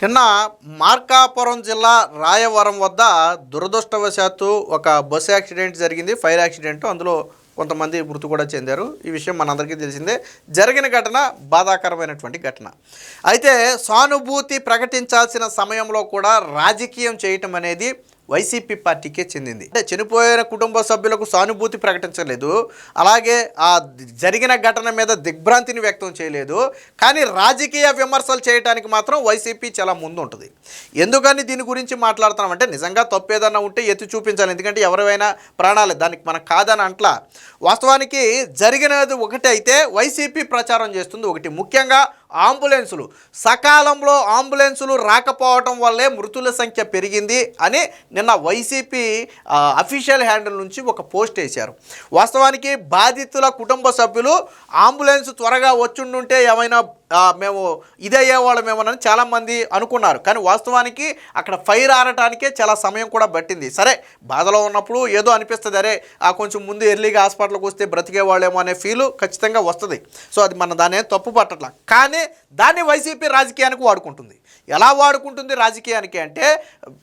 నిన్న మార్కాపురం జిల్లా రాయవరం వద్ద దురదృష్టవశాత్తు ఒక బస్సు యాక్సిడెంట్ జరిగింది. Fire accident. అందులో కొంతమంది మృతి కూడా చెందారు. ఈ విషయం మనందరికీ తెలిసిందే. జరిగిన ఘటన బాధాకరమైనటువంటి ఘటన. అయితే సానుభూతి ప్రకటించాల్సిన సమయంలో కూడా రాజకీయం చేయటం అనేది వైసీపీ పార్టీకే చెందింది. అంటే చనిపోయిన కుటుంబ సభ్యులకు సానుభూతి ప్రకటించలేదు, అలాగే ఆ జరిగిన ఘటన మీద దిగ్భ్రాంతిని వ్యక్తం చేయలేదు. కానీ రాజకీయ విమర్శలు చేయడానికి మాత్రం వైసీపీ చాలా ముందు ఉంటుంది. ఎందుకని దీని గురించి మాట్లాడుతున్నామంటే నిజంగా తప్పు ఏదన్నా ఉంటే ఎత్తి చూపించాలి. ఎందుకంటే ఎవరైనా ప్రాణాలే, దానికి మనకు కాదని అంట్లా. వాస్తవానికి జరిగినది ఒకటి అయితే వైసీపీ ప్రచారం చేస్తుంది ఒకటి. ముఖ్యంగా అంబులెన్సులు సకాలంలో అంబులెన్సులు రాకపోవటం వల్లే మృతుల సంఖ్య పెరిగింది అని నిన్న వైసీపీ అఫీషియల్ హ్యాండిల్ నుంచి ఒక పోస్ట్ వేశారు. వాస్తవానికి బాధితుల కుటుంబ సభ్యులు అంబులెన్స్ త్వరగా వచ్చుండుంటే ఏమైనా మేము ఇదయ్యేవాళ్ళమేమోనని చాలామంది అనుకున్నారు. కానీ వాస్తవానికి అక్కడ ఫైర్ ఆరటానికే చాలా సమయం కూడా పట్టింది. సరే, బాధలో ఉన్నప్పుడు ఏదో అనిపిస్తుంది, అరే కొంచెం ముందు ఎర్లీగా హాస్పిటల్కి వస్తే బ్రతికేవాళ్ళేమో అనే ఫీలు ఖచ్చితంగా వస్తుంది. సో అది మన దాన్ని తప్పు పట్టట్లా. కానీ దాన్ని వైసీపీ రాజకీయానికి వాడుకుంటుంది. ఎలా వాడుకుంటుంది రాజకీయానికి అంటే,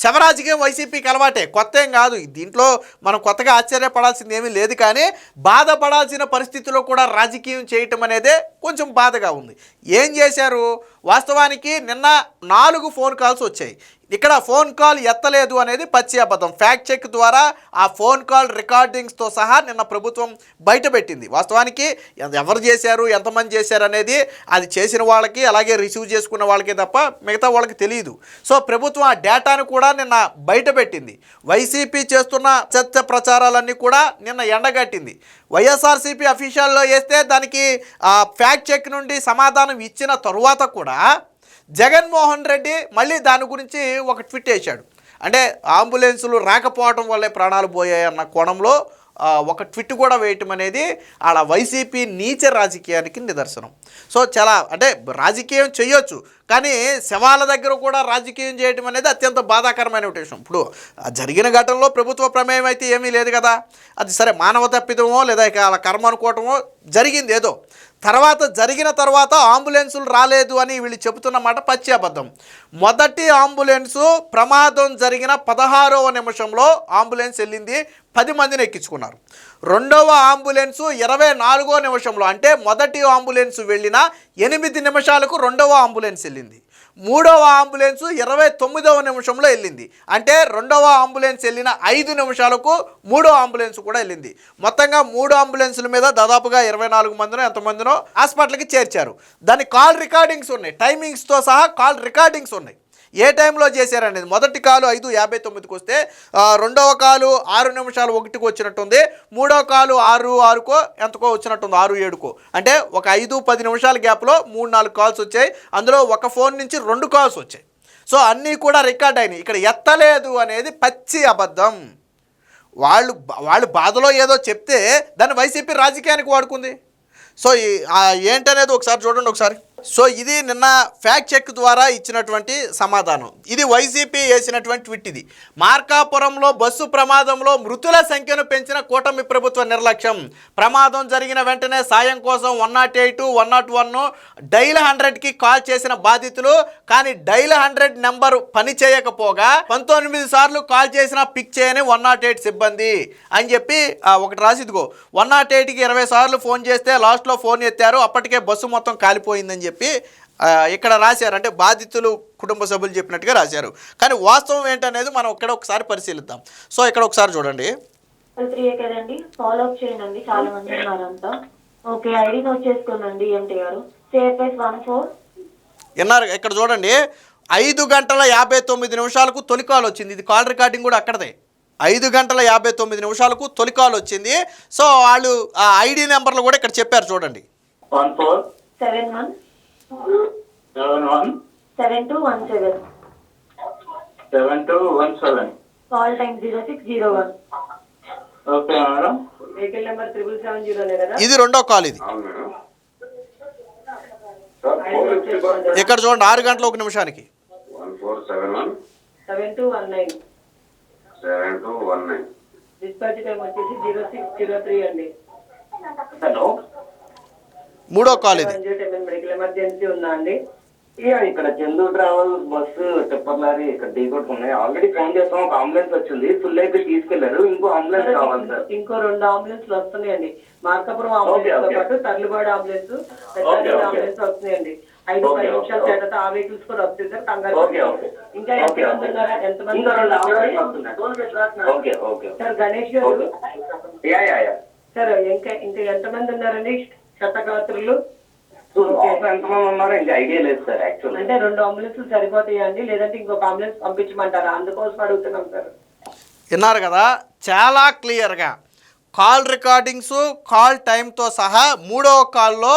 శవరాజకీయం వైసీపీకి అలవాటే, కొత్త ఏం కాదు. దీంట్లో మనం కొత్తగా ఆశ్చర్యపడాల్సింది ఏమీ లేదు. కానీ బాధపడాల్సిన పరిస్థితిలో కూడా రాజకీయం చేయటం అనేదే కొంచెం బాధగా ఉంది. ఏం చేశారు? వాస్తవానికి నిన్న 4 ఫోన్ కాల్స్ వచ్చాయి. ఇక్కడ ఫోన్ కాల్ ఎత్తలేదు అనేది పచ్చి అబద్ధం. ఫ్యాక్ట్ చెక్ ద్వారా ఆ ఫోన్ కాల్ రికార్డింగ్స్తో సహా నిన్న ప్రభుత్వం బయటపెట్టింది. వాస్తవానికి ఎవరు చేశారు, ఎంతమంది చేశారు అనేది అది చేసిన వాళ్ళకి అలాగే రిసీవ్ చేసుకున్న వాళ్ళకి తప్ప మిగతా వాళ్ళకి తెలియదు. సో ప్రభుత్వం ఆ డేటాను కూడా నిన్న బయటపెట్టింది. వైసీపీ చేస్తున్న చర్చ ప్రచారాలన్నీ కూడా నిన్న ఎండగట్టింది. వైఎస్ఆర్సీపీ అఫీషియల్లో వేస్తే దానికి ఫ్యాక్ట్ చెక్ నుండి సమాధానం ఇచ్చిన తరువాత కూడా జగన్మోహన్ రెడ్డి మళ్ళీ దాని గురించి ఒక ట్వీట్ వేశాడు. అంటే అంబులెన్సులు రాకపోవడం వల్లే ప్రాణాలు పోయాయన్న కోణంలో ఒక ట్వీట్ కూడా వేయటం అనేది ఆడ వైసీపీ నీచ రాజకీయానికి నిదర్శనం. సో చాలా అంటే రాజకీయం చేయొచ్చు, కానీ శవాల దగ్గర కూడా రాజకీయం చేయడం అనేది అత్యంత బాధాకరమైన విషయం. ఇప్పుడు జరిగిన ఘటనలో ప్రభుత్వ ప్రమేయం అయితే ఏమీ లేదు కదా. అది సరే, మానవ తప్పిదమో లేదా ఇక అలా కర్మ అనుకోవటమో జరిగింది ఏదో. జరిగిన తర్వాత అంబులెన్సులు రాలేదు అని వీళ్ళు చెబుతున్న మాట పచ్చి అబద్ధం. మొదటి అంబులెన్సు ప్రమాదం జరిగిన 16వ నిమిషంలో అంబులెన్స్ వెళ్ళింది, 10 మందిని ఎక్కించుకున్నారు. రెండవ అంబులెన్సు 24వ నిమిషంలో, అంటే మొదటి అంబులెన్స్ వెళ్ళిన 8 నిమిషాలకు రెండవ అంబులెన్స్ వెళ్ళింది. మూడవ అంబులెన్స్ 29వ నిమిషంలో వెళ్ళింది. అంటే రెండవ అంబులెన్స్ వెళ్ళిన 5 నిమిషాలకు మూడో అంబులెన్స్ కూడా వెళ్ళింది. మొత్తంగా 3 అంబులెన్సుల మీద దాదాపుగా 24 మందినో ఎంతమందినో హాస్పిటల్కి చేర్చారు. దాని కాల్ రికార్డింగ్స్ ఉన్నాయి, టైమింగ్స్తో సహా కాల్ రికార్డింగ్స్ ఉన్నాయి. ఏ టైంలో చేశారనేది. మొదటి కాలు 5:59కి వస్తే రెండవ కాలు 6 నిమిషాలు 1కి వచ్చినట్టుంది. మూడవ కాలు 6:06కో ఎంతకో వచ్చినట్టుంది, 6:07కో. అంటే ఒక 5-10 నిమిషాల గ్యాప్లో 3-4 కాల్స్ వచ్చాయి. అందులో ఒక ఫోన్ నుంచి 2 కాల్స్ వచ్చాయి. సో అన్నీ కూడా రికార్డ్ అయినాయి. ఇక్కడ ఎత్తలేదు అనేది పచ్చి అబద్ధం. వాళ్ళు బాధలో ఏదో చెప్తే దాన్ని వైసీపీ రాజకీయానికి వాడుకుంది. సో ఏంటనేది ఒకసారి చూడండి ఒకసారి. సో ఇది నిన్న ఫ్యాక్ట్ చెక్ ద్వారా ఇచ్చినటువంటి సమాధానం. ఇది వైసీపీ వేసినటువంటి ట్వీట్. ఇది మార్కాపురంలో బస్సు ప్రమాదంలో మృతుల సంఖ్యను పెంచిన కూటమి ప్రభుత్వ నిర్లక్ష్యం. ప్రమాదం జరిగిన వెంటనే సాయం కోసం 108, 101, డైల్ 100కి కాల్ చేసిన బాధితులు, కానీ డైల్ 100 నెంబర్ పని చేయకపోగా 19 సార్లు కాల్ చేసినా పిక్ చేయని 108 సిబ్బంది అని చెప్పి ఒకటి రాసిదిగో. 108కి 20 సార్లు ఫోన్ చేస్తే లాస్ట్లో ఫోన్ ఎత్తారు, అప్పటికే బస్సు మొత్తం కాలిపోయిందని చెప్పి ఇక్కడ రాశారు. అంటే బాధితులు కుటుంబ సభ్యులు చెప్పినట్టుగా రాశారు. కానీ వాస్తవం ఏంటనేది మనం ఇక్కడ ఒకసారి పరిశీలిద్దాం. సో ఇక్కడ ఒకసారి చూడండి. చాలా మంది ఉన్నారంతా. ఓకే, ఐడి నోట్ చేసుకోండి. ఎంటీ గారు విన్నారు? ఇక్కడ చూడండి, 5:59 తొలి కాల్ వచ్చింది. ఇది కాల్ రికార్డింగ్ కూడా అక్కడదే. 5:59 తొలి కాల్ వచ్చింది. సో వాళ్ళు ఆ ఐడి నెంబర్లు కూడా ఇక్కడ చెప్పారు చూడండి. 1471 7217 7217 call time 0601. Okay madam. Vehicle number 7770 కదా. ఇది రెండో కాల్. ఇది ఇక్కడ చూడండి, 6:01 1471 7219 7219 డిస్పాచ్ టైం వచ్చేసి 0603 అండి. హలో, మూడో కాల్. ఇది మెడికల్ ఎమర్జెన్సీ ఉందా అండి? ఇక్కడ చందు ట్రావెల్ బస్సు లారీ ఇక్కడ ఢీ కొట్టుకున్నాయి. ఆల్రెడీ ఫోన్ చేస్తాం, ఒక అంబులెన్స్ వచ్చింది, ఫుల్ అయితే తీసుకెళ్లారు. ఇంకో అంబులెన్స్ కావాలి సార్. ఇంకో 2 అంబులెన్స్లు వస్తున్నాయండి. మార్కాపురం అంబులెన్స్ తో పాటు తర్లుబాడు అంబులెన్స్, అంబులెన్స్ వస్తున్నాయండి. 5-10 నిమిషాల చేత ఆ వెహికల్స్ కూడా వస్తాయి సార్. కంగారు ఇంకా ఎంతమంది సార్? గణేష్ గారు సార్, ఇంకా ఎంతమంది ఉన్నారండి క్షతగాత్రులు? ఎంతమంది ఉన్నారో ఇంకా ఐడియా లేదు సార్. యాక్చువల్ అంటే 2 అంబులెన్స్లు సరిపోతాయండి, లేదంటే ఇంకొక అంబులెన్స్ పంపించమంటారా? అందుకోసం అడుగుతున్నాం సార్. విన్నారు కదా, చాలా క్లియర్గా కాల్ రికార్డింగ్స్, కాల్ టైంతో సహా 3వ కాల్లో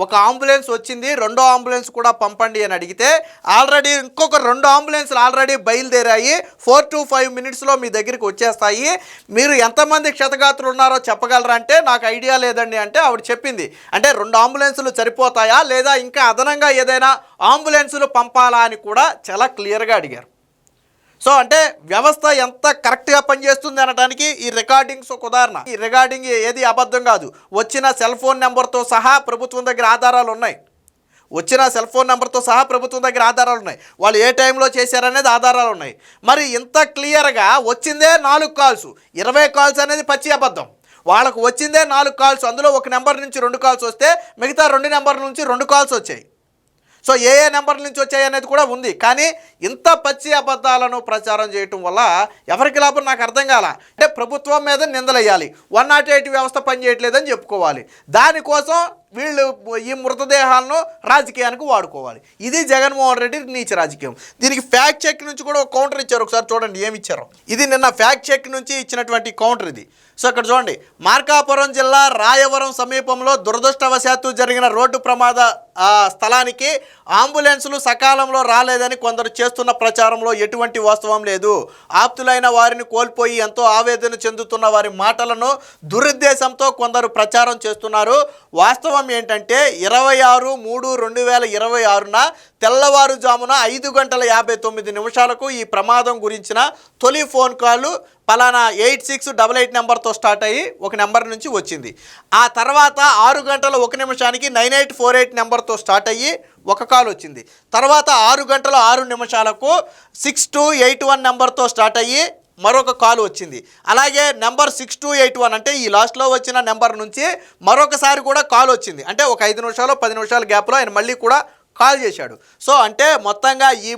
ఒక అంబులెన్స్ వచ్చింది, 2వ అంబులెన్స్ కూడా పంపండి అని అడిగితే ఆల్రెడీ ఇంకొక 2 అంబులెన్స్లు ఆల్రెడీ బయలుదేరాయి, 4 to 5 మినిట్స్లో మీ దగ్గరికి వచ్చేస్తాయి. మీరు ఎంతమంది క్షతగాత్రులు ఉన్నారో చెప్పగలరా అంటే నాకు ఐడియా లేదండి అంటే ఆవిడ చెప్పింది. అంటే 2 అంబులెన్సులు సరిపోతాయా లేదా ఇంకా అదనంగా ఏదైనా అంబులెన్సులు పంపాలా అని కూడా చాలా క్లియర్గా అడిగారు. సో అంటే వ్యవస్థ ఎంత కరెక్ట్గా పనిచేస్తుంది అనడానికి ఈ రికార్డింగ్స్ ఒక ఉదాహరణ. ఈ రికార్డింగ్ ఏది అబద్ధం కాదు. వచ్చిన సెల్ ఫోన్ నెంబర్తో సహా ప్రభుత్వం దగ్గర ఆధారాలు ఉన్నాయి. వాళ్ళు ఏ టైంలో చేశారనేది ఆధారాలు ఉన్నాయి. మరి ఇంత క్లియర్గా వచ్చిందే 4 కాల్స్, 20 కాల్స్ అనేది పచ్చి అబద్ధం. వాళ్ళకు వచ్చిందే 4 కాల్స్, అందులో ఒక నెంబర్ నుంచి 2 కాల్స్ వస్తే మిగతా 2 నెంబర్ల నుంచి 2 కాల్స్ వచ్చాయి. సో ఏ నెంబర్ల నుంచి వచ్చాయి అనేది కూడా ఉంది. కానీ ఇంత పచ్చి అబద్ధాలను ప్రచారం చేయటం వల్ల ఎవరికి లాభం నాకు అర్థం కాల. అంటే ప్రభుత్వం మీద నిందలేయాలి, 108 వ్యవస్థ పనిచేయట్లేదని చెప్పుకోవాలి, దానికోసం వీళ్ళు ఈ మృతదేహాలను రాజకీయానికి వాడుకోవాలి. ఇది జగన్మోహన్ రెడ్డి నీచ రాజకీయం. దీనికి ఫ్యాక్ట్ చెక్ నుంచి కూడా ఒక కౌంటర్ ఇచ్చారు. ఒకసారి చూడండి ఏమి ఇచ్చారో. ఇది నిన్న ఫ్యాక్ట్ చెక్ నుంచి ఇచ్చినటువంటి కౌంటర్ ఇది. సో ఇక్కడ చూడండి, మార్కాపురం జిల్లా రాయవరం సమీపంలో దురదృష్టవశాత్తు జరిగిన రోడ్డు ప్రమాద స్థలానికి అంబులెన్సులు సకాలంలో రాలేదని కొందరు చేస్తున్న ప్రచారంలో ఎటువంటి వాస్తవం లేదు. ఆప్తులైన వారిని కోల్పోయి ఎంతో ఆవేదన చెందుతున్న వారి మాటలను దురుద్దేశంతో కొందరు ప్రచారం చేస్తున్నారు. వాస్తవం ఏంటంటే 26/3/2026న తెల్లవారుజామున 5:59 ఈ ప్రమాదం గురించిన తొలి ఫోన్ కాల్ పలానా 8688 నెంబర్తో స్టార్ట్ అయ్యి ఒక నెంబర్ నుంచి వచ్చింది. ఆ తర్వాత 6:01 9848 నెంబర్తో స్టార్ట్ అయ్యి ఒక కాల్ వచ్చింది. తర్వాత 6:06 6281 నెంబర్తో స్టార్ట్ అయ్యి మరొక కాల్ వచ్చింది. అలాగే నెంబర్ 6281 అంటే ఈ లాస్ట్లో వచ్చిన నెంబర్ నుంచి మరొకసారి కూడా కాల్ వచ్చింది. అంటే ఒక 5 నిమిషాలు 10 నిమిషాల గ్యాప్లో ఆయన మళ్ళీ కూడా కాల్ చేశాడు. సో అంటే మొత్తంగా ఈ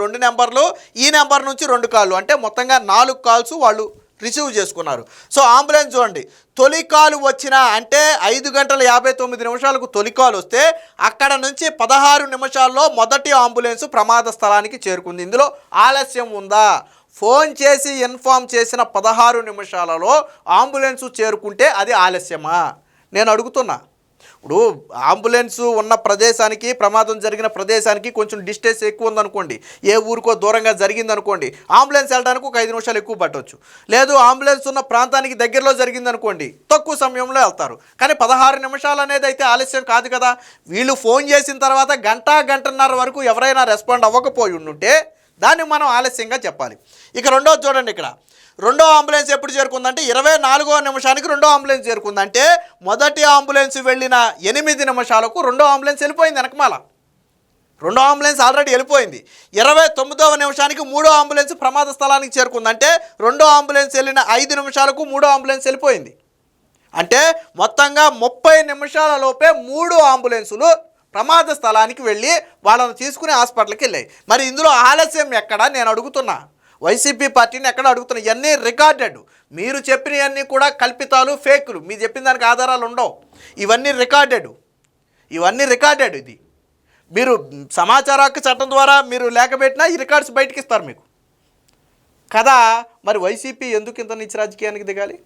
2 నెంబర్లు, ఈ నెంబర్ నుంచి 2 కాళ్ళు, అంటే మొత్తంగా 4 కాల్స్ వాళ్ళు రిసీవ్ చేసుకున్నారు. సో అంబులెన్స్ చూడండి, తొలి కాలు వచ్చిన అంటే 5:59 తొలి కాలు వస్తే అక్కడ నుంచి 16 నిమిషాల్లో మొదటి అంబులెన్స్ ప్రమాద స్థలానికి చేరుకుంది. ఇందులో ఆలస్యం ఉందా? ఫోన్ చేసి ఇన్ఫామ్ చేసిన 16 నిమిషాలలో అంబులెన్స్ చేరుకుంటే అది ఆలస్యమా? నేను అడుగుతున్నా. ఇప్పుడు అంబులెన్స్ ఉన్న ప్రదేశానికి, ప్రమాదం జరిగిన ప్రదేశానికి కొంచెం డిస్టెన్స్ ఎక్కువ ఉందనుకోండి, ఏ ఊరికో దూరంగా జరిగిందనుకోండి, అంబులెన్స్ వెళ్ళడానికి ఒక 5 నిమిషాలు ఎక్కువ పట్టవచ్చు. లేదు అంబులెన్స్ ఉన్న ప్రాంతానికి దగ్గరలో జరిగిందనుకోండి, తక్కువ సమయంలో వెళ్తారు. కానీ 16 నిమిషాలు అనేది అయితే ఆలస్యం కాదు కదా. వీళ్ళు ఫోన్ చేసిన తర్వాత గంటన్నర వరకు ఎవరైనా రెస్పాండ్ అవ్వకపోయి ఉంటే దాన్ని మనం ఆలస్యంగా చెప్పాలి. ఇక రెండోది చూడండి, ఇక్కడ 2వ అంబులెన్స్ ఎప్పుడు చేరుకుందంటే 24వ నిమిషానికి 2వ అంబులెన్స్ చేరుకుందంటే మొదటి అంబులెన్స్ వెళ్ళిన 8 నిమిషాలకు 2వ అంబులెన్స్ వెళ్ళిపోయింది వెనకమాల. 2వ అంబులెన్స్ ఆల్రెడీ వెళ్ళిపోయింది. 29వ నిమిషానికి 3వ అంబులెన్స్ ప్రమాద స్థలానికి చేరుకుందంటే 2వ అంబులెన్స్ వెళ్ళిన 5 నిమిషాలకు 3వ అంబులెన్స్ వెళ్ళిపోయింది. అంటే మొత్తంగా 30 నిమిషాల లోపే 3 అంబులెన్సులు ప్రమాద స్థలానికి వెళ్ళి వాళ్ళని తీసుకుని హాస్పిటల్కి వెళ్ళాయి. మరి ఇందులో ఆలస్యం ఎక్కడ నేను అడుగుతున్నా. వైసీపీ పార్టీని ఎక్కడ అడుగుతున్నా. ఇవన్నీ రికార్డెడ్. మీరు చెప్పినవన్నీ కూడా కల్పితాలు, ఫేకులు. మీరు చెప్పిన దానికి ఆధారాలు ఉండవు. ఇవన్నీ రికార్డెడ్. ఇది మీరు సమాచార హక్కు చట్టం ద్వారా మీరు లేకబెట్టినా ఈ రికార్డ్స్ బయటకి ఇస్తారు మీకు కదా. మరి వైసీపీ ఎందుకు ఇంత నీచ రాజకీయానికి దిగాలి?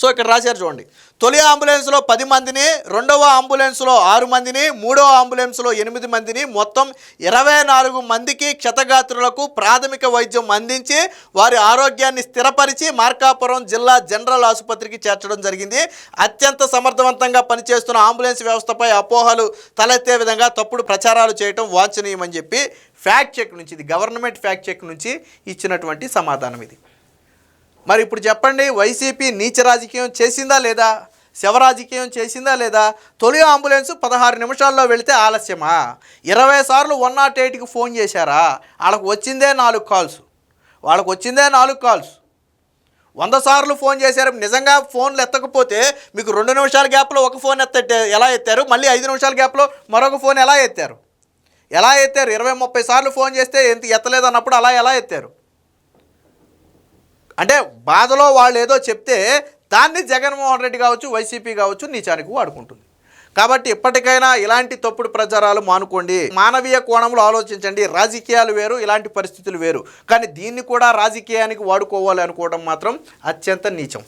సో ఇక్కడ రాశారు చూడండి, తొలి అంబులెన్స్లో 10 మందిని, 2వ అంబులెన్స్లో 6 మందిని, 3వ అంబులెన్స్లో 8 మందిని, మొత్తం 24 మందికి క్షతగాత్రులకు ప్రాథమిక వైద్యం అందించి వారి ఆరోగ్యాన్ని స్థిరపరిచి మార్కాపురం జిల్లా జనరల్ ఆసుపత్రికి చేర్చడం జరిగింది. అత్యంత సమర్థవంతంగా పనిచేస్తున్న అంబులెన్స్ వ్యవస్థపై అపోహలు తలెత్తే విధంగా తప్పుడు ప్రచారాలు చేయడం వాంఛనీయమని చెప్పి ఫ్యాక్ట్ చెక్ నుంచి, ఇది గవర్నమెంట్ ఫ్యాక్ట్ చెక్ నుంచి ఇచ్చినటువంటి సమాధానం ఇది. మరి ఇప్పుడు చెప్పండి, వైసీపీ నీచ రాజకీయం చేసిందా లేదా? శవరాజకీయం చేసిందా లేదా? తొలి అంబులెన్స్ 16 నిమిషాల్లో వెళితే ఆలస్యమా? 20 సార్లు 108కి ఫోన్ చేశారా? వాళ్ళకు వచ్చిందే 4 కాల్స్. 100 సార్లు ఫోన్ చేశారు. నిజంగా ఫోన్లు ఎత్తకపోతే మీకు 2 నిమిషాల గ్యాప్లో ఒక ఫోన్ ఎలా ఎత్తారు? మళ్ళీ 5 నిమిషాల గ్యాప్లో మరొక ఫోన్ ఎలా ఎత్తారు? 20-30 సార్లు ఫోన్ చేస్తే ఎత్తలేదు అన్నప్పుడు ఎలా ఎత్తారు? అంటే బాధలో వాళ్ళు ఏదో చెప్తే దాన్ని జగన్మోహన్ రెడ్డి కావచ్చు, వైసీపీ కావచ్చు నీచానికి వాడుకుంటుంది. కాబట్టి ఇప్పటికైనా ఇలాంటి తప్పుడు ప్రచారాలు మానుకోండి. మానవీయ కోణంలో ఆలోచించండి. రాజకీయాలు వేరు, ఇలాంటి పరిస్థితులు వేరు. కానీ దీన్ని కూడా రాజకీయానికి వాడుకోవాలి అనుకోవడం మాత్రం అత్యంత నీచం.